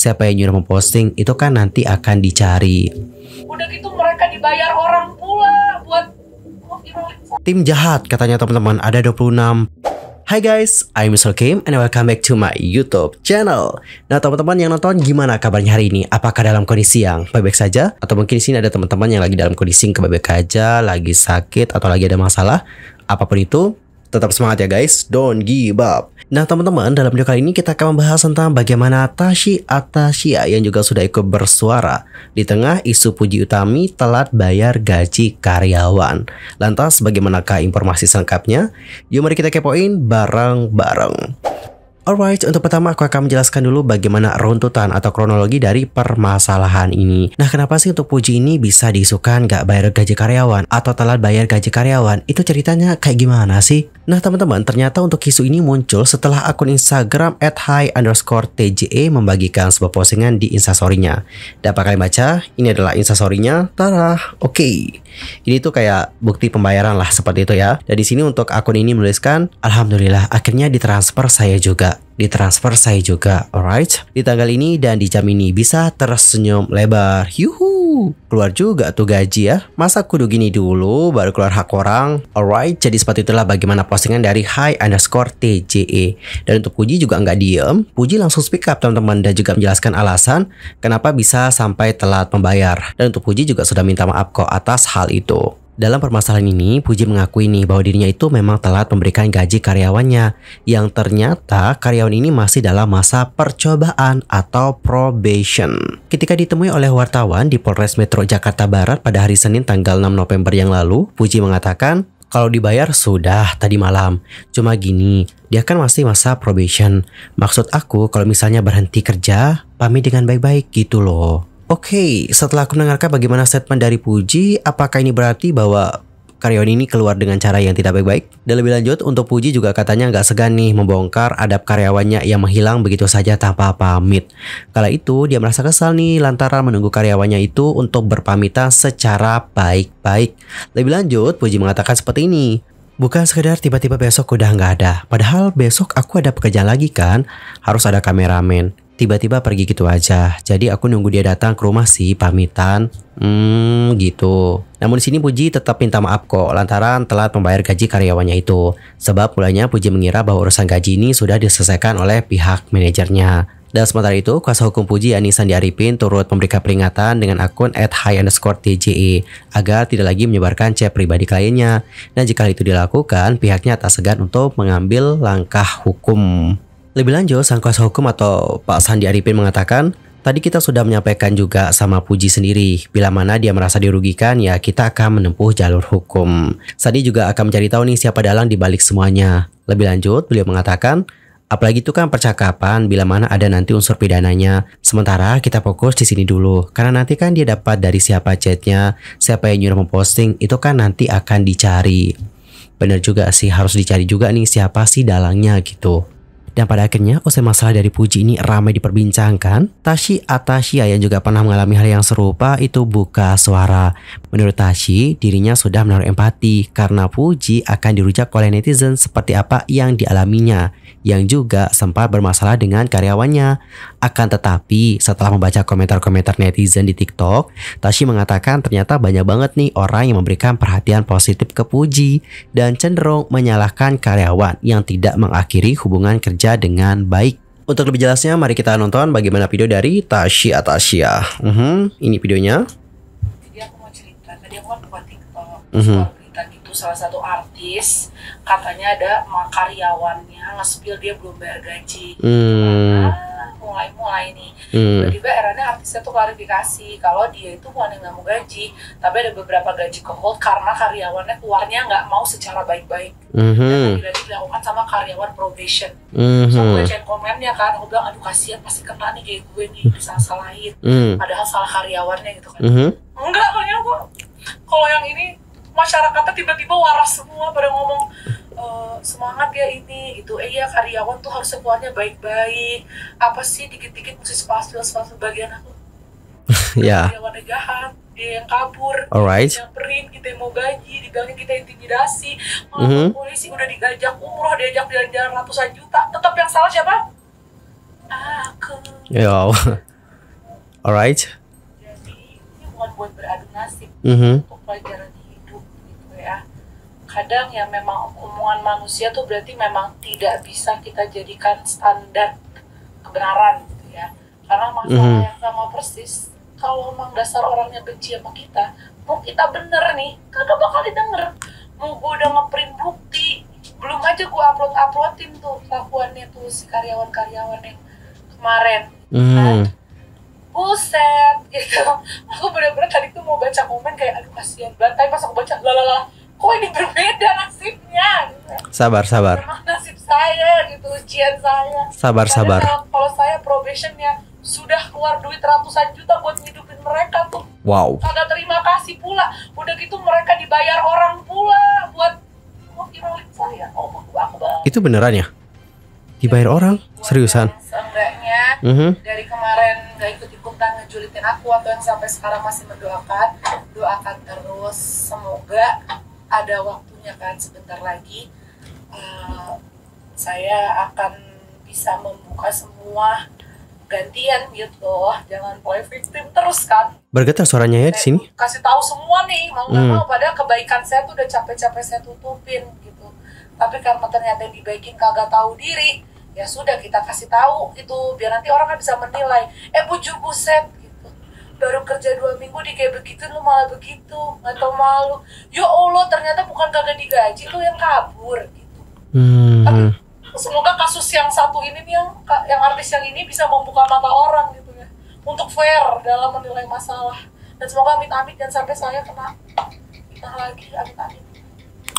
siapa yang nyuruh memposting itu kan nanti akan dicari. Udah gitu mereka dibayar orang pula buat Tim jahat katanya teman-teman, ada 26. Hai guys, I'm Mr. Kim and welcome back to my YouTube channel. Nah teman-teman yang nonton, gimana kabarnya hari ini? Apakah dalam kondisi yang baik-baik saja? Atau mungkin di sini ada teman-teman yang lagi dalam kondisi yang baik-baik aja, lagi sakit atau lagi ada masalah? Apapun itu, tetap semangat ya guys, don't give up. Nah teman-teman, dalam video kali ini kita akan membahas tentang bagaimana Tashi Atashiya yang juga sudah ikut bersuara di tengah isu Puji Utami telat bayar gaji karyawan. Lantas bagaimanakah informasi selengkapnya? Yuk mari kita kepoin bareng-bareng. Alright, untuk pertama aku akan menjelaskan dulu bagaimana runtutan atau kronologi dari permasalahan ini. Nah, kenapa sih untuk Puji ini bisa diisukan gak bayar gaji karyawan atau telat bayar gaji karyawan? Itu ceritanya kayak gimana sih? Nah, teman-teman, ternyata untuk isu ini muncul setelah akun Instagram @hi_tje membagikan sebuah postingan di instastory-nya. Dapat kalian baca? Ini adalah instastory-nya. Tara, oke. Ini tuh kayak bukti pembayaran lah seperti itu ya. Dan di sini untuk akun ini menuliskan, alhamdulillah akhirnya ditransfer saya juga. Alright. Di tanggal ini dan di jam ini bisa tersenyum lebar. Yuhu. Keluar juga tuh gaji ya. Masa kudu gini dulu baru keluar hak orang. Alright, jadi seperti itulah bagaimana postingan dari hi_tje. Dan untuk Puji juga nggak diem. Puji langsung speak up teman-teman dan juga menjelaskan alasan kenapa bisa sampai telat membayar. Dan untuk Puji juga sudah minta maaf kok atas hal itu. Dalam permasalahan ini, Puji mengakui nih bahwa dirinya itu memang telat memberikan gaji karyawannya, yang ternyata karyawan ini masih dalam masa percobaan atau probation. Ketika ditemui oleh wartawan di Polres Metro Jakarta Barat pada hari Senin tanggal 6 November yang lalu, Puji mengatakan, kalau dibayar sudah tadi malam. Cuma gini, dia kan masih masa probation. Maksud aku kalau misalnya berhenti kerja, pamit dengan baik-baik gitu loh. Oke, setelah aku mendengarkan bagaimana statement dari Puji, apakah ini berarti bahwa karyawan ini keluar dengan cara yang tidak baik-baik? Dan lebih lanjut, untuk Puji juga katanya nggak segan nih membongkar adab karyawannya yang menghilang begitu saja tanpa pamit. Kala itu, dia merasa kesal nih lantaran menunggu karyawannya itu untuk berpamitan secara baik-baik. Lebih lanjut, Puji mengatakan seperti ini. Bukan sekedar tiba-tiba besok udah nggak ada. Padahal besok aku ada pekerjaan lagi kan, harus ada kameramen. Tiba-tiba pergi gitu aja. Jadi aku nunggu dia datang ke rumah sih pamitan. Gitu. Namun di sini Puji tetap minta maaf kok lantaran telat membayar gaji karyawannya itu. Sebab mulanya Puji mengira bahwa urusan gaji ini sudah diselesaikan oleh pihak manajernya. Dan sementara itu, kuasa hukum Puji yakni Sandi Arifin turut memberikan peringatan dengan akun @hi_tje agar tidak lagi menyebarkan chat pribadi kliennya. Dan jika itu dilakukan, pihaknya tak segan untuk mengambil langkah hukum. Lebih lanjut, sang kuasa hukum atau Pak Sandi Arifin mengatakan, tadi kita sudah menyampaikan juga sama Puji sendiri, bila mana dia merasa dirugikan ya kita akan menempuh jalur hukum. Sandi juga akan mencari tahu nih siapa dalang di balik semuanya. Lebih lanjut, beliau mengatakan, apalagi itu kan percakapan bila mana ada nanti unsur pidananya. Sementara kita fokus di sini dulu, karena nanti kan dia dapat dari siapa chatnya, siapa yang nyuruh memposting, itu kan nanti akan dicari. Bener juga sih, harus dicari juga nih siapa sih dalangnya gitu. Dan pada akhirnya, usai masalah dari Puji ini ramai diperbincangkan, Tashi Atashiya yang juga pernah mengalami hal yang serupa itu buka suara. Menurut Tashi, dirinya sudah menaruh empati karena Puji akan dirujak oleh netizen seperti apa yang dialaminya, yang juga sempat bermasalah dengan karyawannya. Akan tetapi, setelah membaca komentar-komentar netizen di TikTok, Tashi mengatakan ternyata banyak banget nih orang yang memberikan perhatian positif ke Puji dan cenderung menyalahkan karyawan yang tidak mengakhiri hubungan kerja dengan baik. Untuk lebih jelasnya, mari kita nonton bagaimana video dari Tashi Atashiya. Ini videonya. Jadi aku mau cerita, tadi aku kan buka TikTok, soal berita gitu, salah satu artis katanya ada karyawannya nge-spill dia belum bayar gaji. Mulai nih, tiba-tiba eranya artisnya tuh klarifikasi kalau dia itu bukan yang nggak mau gaji, tapi ada beberapa gaji ke hold karena karyawannya keluarnya nggak mau secara baik-baik. Dan lagi dilakukan sama karyawan probation. So aku bacain komennya kan, aku bilang aduh kasihan pasti kena nih kayak gue nih disalah-salahin. Padahal salah karyawannya gitu kan. Enggak, kayaknya kok kalau yang ini masyarakatnya tiba-tiba waras semua pada ngomong semangat ya ini gitu. Iya karyawan tuh harusnya keluarnya baik-baik. Apa sih dikit-dikit mesti spasial bagian aku. Ya. Karyawannya jahat, dia yang kabur, Alright. dia yang perin, kita yang mau gaji, dibilangin kita intimidasi. Malah polisi udah digajak umroh, diajak jalan-jalan ratusan juta. Tetap yang salah siapa? Aku. Ya. Alright. Jadi ini bukan buat beradu nasib, Mhm. untuk pelajaran hidup gitu ya. Kadang ya memang omongan manusia tuh berarti memang tidak bisa kita jadikan standar kebenaran gitu ya. Karena masalah yang sama persis, kalau emang dasar orangnya benci sama kita, mau kita bener nih, kagak bakal didengar. Mau gue udah ngeprint bukti, belum aja gue uploadin tuh kelakuannya tuh si karyawan-karyawan yang kemarin. Kan? Buset gitu. Aku bener-bener tadi tuh mau baca komen kayak aduh kasihan banget, tapi pas aku baca lalala, kok ini berbeda nasibnya gitu. Sabar. Memang nasib saya gitu, ujian saya. Sabar. Kalau saya probationnya sudah keluar duit ratusan juta buat ngidupin mereka tuh, Wow. kagak terima kasih pula. Udah gitu mereka dibayar orang pula buat viralin saya. Oh aku banget. Itu beneran ya? Dibayar orang? Seriusan? Seenggaknya dari kemarin gak ikut-ikutan ngejulitin aku atau yang sampai sekarang masih doakan terus, semoga ada waktunya kan sebentar lagi saya akan bisa membuka semua gantian gitu, jangan play victim terus kan. Bergetar suaranya ya di sini. Kasih tahu semua nih, mau nggak mau, padahal kebaikan saya tuh udah capek-capek saya tutupin gitu. Tapi karena ternyata yang dibaikin kagak tahu diri, ya sudah kita kasih tahu itu biar nanti orang kan bisa menilai. Buset gitu. Baru kerja 2 minggu di kayak begitu lu malah begitu, nggak tau malu. Ya Allah ternyata bukan kagak digaji, lu yang kabur gitu. Tapi semoga kasus yang satu ini nih yang artis yang ini bisa membuka mata orang gitu ya, untuk fair dalam menilai masalah. Dan semoga amit-amit jangan sampai saya kena lagi, amit-amit.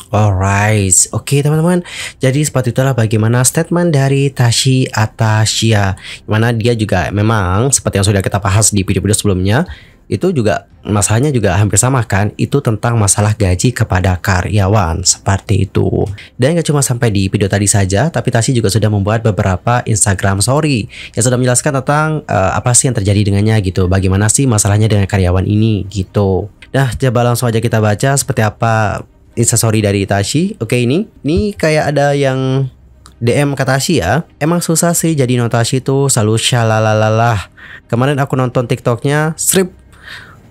Alright, oke teman-teman. Jadi seperti itulah bagaimana statement dari Tashi Atasha, mana dia juga memang seperti yang sudah kita bahas di video-video sebelumnya, itu juga masalahnya juga hampir sama kan, itu tentang masalah gaji kepada karyawan seperti itu. Dan gak cuma sampai di video tadi saja, tapi Tashi juga sudah membuat beberapa Instagram story yang sudah menjelaskan tentang apa sih yang terjadi dengannya gitu, bagaimana sih masalahnya dengan karyawan ini gitu. Nah, coba langsung aja kita baca seperti apa Instastory dari Tashi. Oke, ini kayak ada yang DM ke Tashi ya. Emang susah sih jadi Tashi tuh selalu shalalalah. Kemarin aku nonton TikToknya Strip.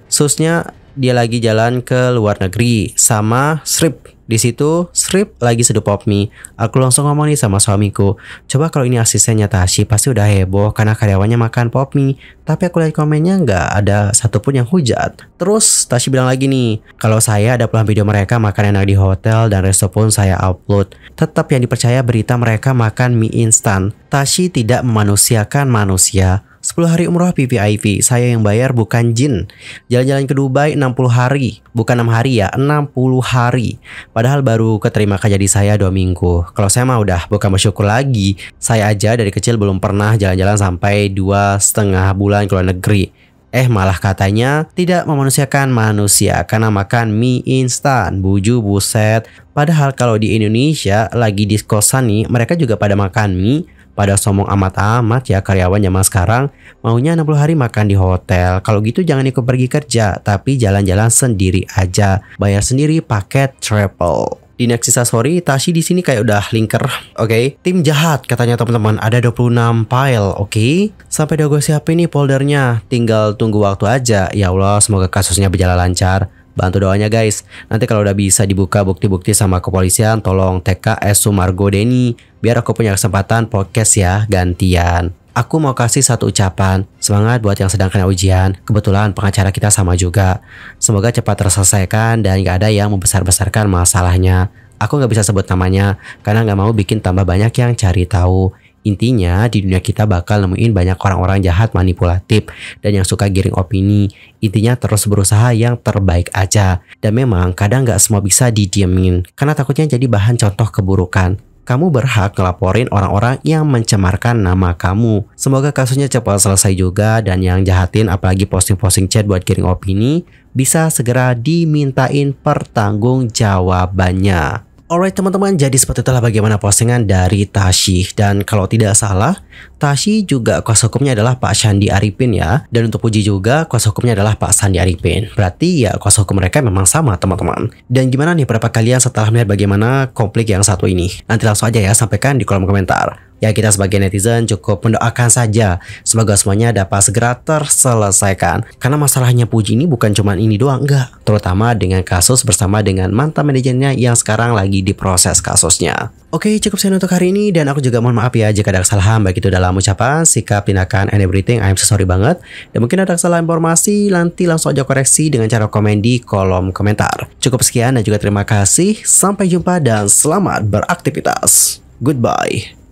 Susnya dia lagi jalan ke luar negeri sama Strip. Di situ Strip lagi seduh pop mie. Aku langsung ngomong nih sama suamiku, coba kalau ini asistennya Tashi pasti udah heboh karena karyawannya makan pop mie. Tapi aku lihat komennya nggak ada satupun yang hujat. Terus Tashi bilang lagi nih, kalau saya ada pulang video mereka makan enak di hotel dan resto pun saya upload. Tetap yang dipercaya berita mereka makan mie instan. Tashi tidak memanusiakan manusia. 10 hari umroh VVIP, saya yang bayar bukan jin. Jalan-jalan ke Dubai 60 hari, bukan 6 hari ya, 60 hari. Padahal baru keterima kerja di saya 2 minggu. Kalau saya mah udah bukan bersyukur lagi. Saya aja dari kecil belum pernah jalan-jalan sampai 2,5 bulan ke luar negeri. Malah katanya tidak memanusiakan manusia karena makan mie instan. Buset. Padahal kalau di Indonesia lagi di kosan nih, mereka juga pada makan mie. Pada sombong amat-amat ya karyawan zaman sekarang, maunya 60 hari makan di hotel. Kalau gitu jangan ikut pergi kerja, tapi jalan-jalan sendiri aja. Bayar sendiri paket travel. Di next story, Tashi di sini kayak udah linker. Oke. Tim jahat katanya teman-teman, ada 26 file. Oke. Sampai udah gue siapin nih foldernya. Tinggal tunggu waktu aja. Ya Allah, semoga kasusnya berjalan lancar. Bantu doanya guys. Nanti kalau udah bisa dibuka bukti-bukti sama kepolisian, tolong TKS Sumargo Denny, biar aku punya kesempatan podcast ya gantian. Aku mau kasih satu ucapan, semangat buat yang sedang kena ujian. Kebetulan pengacara kita sama juga. Semoga cepat terselesaikan dan gak ada yang membesar-besarkan masalahnya. Aku gak bisa sebut namanya karena gak mau bikin tambah banyak yang cari tahu. Intinya di dunia kita bakal nemuin banyak orang-orang jahat manipulatif dan yang suka giring opini. Intinya terus berusaha yang terbaik aja. Dan memang kadang gak semua bisa didiemin karena takutnya jadi bahan contoh keburukan. Kamu berhak ngelaporin orang-orang yang mencemarkan nama kamu. Semoga kasusnya cepat selesai juga dan yang jahatin apalagi posting-posting chat buat giring opini bisa segera dimintain pertanggungjawabannya. Alright teman-teman, jadi seperti itulah bagaimana postingan dari Tashi. Dan kalau tidak salah, Tasya juga kuasa hukumnya adalah Pak Sandi Arifin ya. Dan untuk Puji juga kuasa hukumnya adalah Pak Sandi Arifin. Berarti ya kuasa hukum mereka memang sama teman-teman. Dan gimana nih pendapat kalian setelah melihat bagaimana konflik yang satu ini? Nanti langsung aja ya sampaikan di kolom komentar. Ya kita sebagai netizen cukup mendoakan saja semoga semuanya dapat segera terselesaikan. Karena masalahnya Puji ini bukan cuma ini doang, enggak. Terutama dengan kasus bersama dengan mantan manajernya yang sekarang lagi diproses kasusnya. Oke, cukup sekian untuk hari ini dan aku juga mohon maaf ya jika ada kesalahan baik itu dalam ucapan, sikap, tindakan, and everything. I'm so sorry banget. Dan mungkin ada kesalahan informasi, nanti langsung aja koreksi dengan cara komen di kolom komentar. Cukup sekian dan juga terima kasih. Sampai jumpa dan selamat beraktivitas. Goodbye.